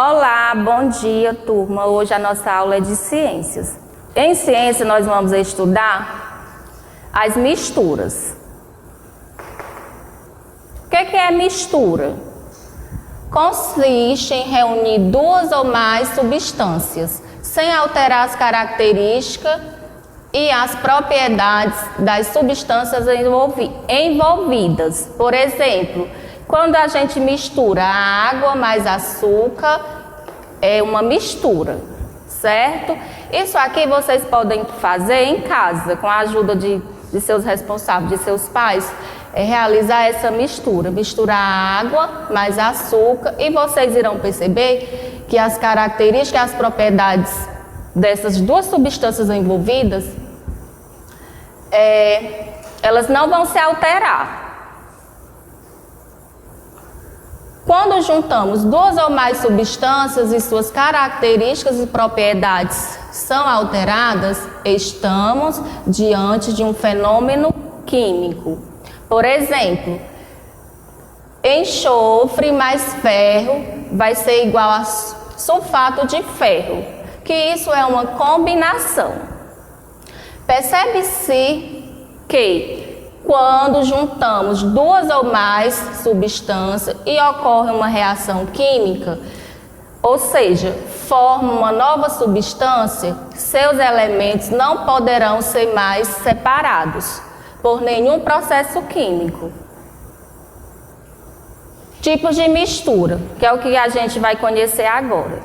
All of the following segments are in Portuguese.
Olá, bom dia, turma. Hoje a nossa aula é de ciências. Em ciência, nós vamos estudar as misturas. O que é mistura? Consiste em reunir duas ou mais substâncias, sem alterar as características e as propriedades das substâncias envolvidas. Por exemplo, quando a gente mistura a água mais açúcar, é uma mistura, certo? Isso aqui vocês podem fazer em casa, com a ajuda de seus responsáveis, de seus pais, realizar essa mistura. Misturar a água mais açúcar e vocês irão perceber que as características e as propriedades dessas duas substâncias envolvidas, elas não vão se alterar. Quando juntamos duas ou mais substâncias e suas características e propriedades são alteradas, estamos diante de um fenômeno químico. Por exemplo, enxofre mais ferro vai ser igual a sulfato de ferro, que isso é uma combinação. Percebe-se que quando juntamos duas ou mais substâncias e ocorre uma reação química, ou seja, forma uma nova substância, seus elementos não poderão ser mais separados por nenhum processo químico. Tipos de mistura, que é o que a gente vai conhecer agora.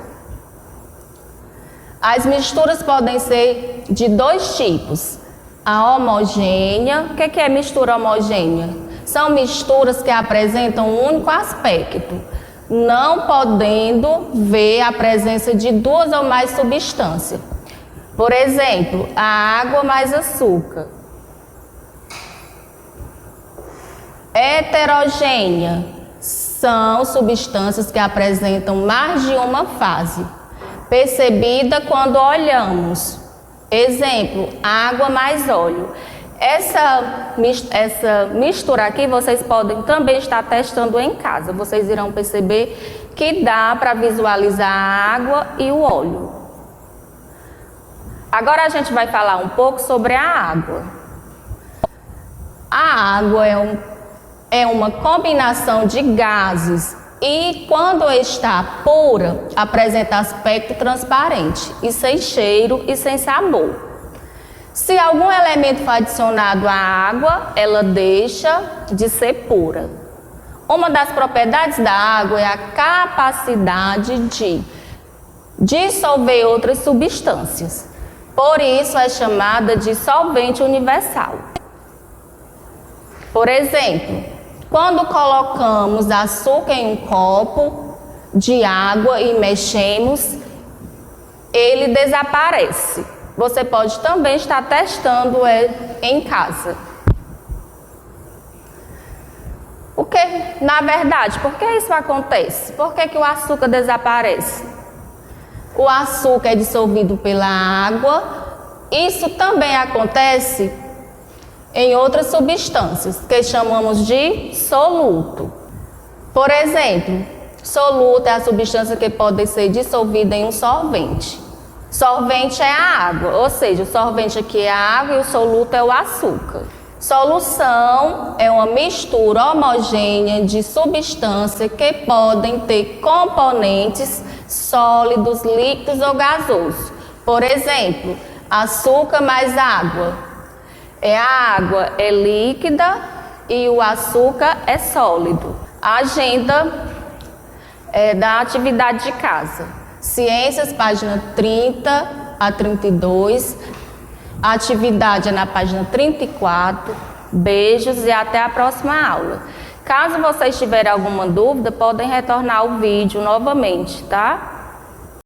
As misturas podem ser de dois tipos. A homogênea. O que é mistura homogênea? São misturas que apresentam um único aspecto, não podendo ver a presença de duas ou mais substâncias. Por exemplo, a água mais açúcar. Heterogênea. São substâncias que apresentam mais de uma fase, percebida quando olhamos. Exemplo, água mais óleo. Essa mistura aqui vocês podem também estar testando em casa. Vocês irão perceber que dá para visualizar a água e o óleo. Agora a gente vai falar um pouco sobre a água. A água é uma combinação de gases e, quando está pura, apresenta aspecto transparente e sem cheiro e sem sabor. Se algum elemento for adicionado à água, ela deixa de ser pura. Uma das propriedades da água é a capacidade de dissolver outras substâncias. Por isso é chamada de solvente universal. Por exemplo, quando colocamos açúcar em um copo de água e mexemos, ele desaparece. Você pode também estar testando em casa. Na verdade, por que isso acontece? Por que o açúcar desaparece? O açúcar é dissolvido pela água. Isso também acontece em outras substâncias, que chamamos de soluto. Por exemplo, soluto é a substância que pode ser dissolvida em um solvente. Solvente é a água, ou seja, o solvente aqui é a água e o soluto é o açúcar. Solução é uma mistura homogênea de substâncias que podem ter componentes sólidos, líquidos ou gasosos. Por exemplo, açúcar mais água. A água é líquida e o açúcar é sólido. A agenda da atividade de casa. Ciências, página 30 a 32. A atividade é na página 34. Beijos e até a próxima aula. Caso vocês tiverem alguma dúvida, podem retornar o vídeo novamente, tá?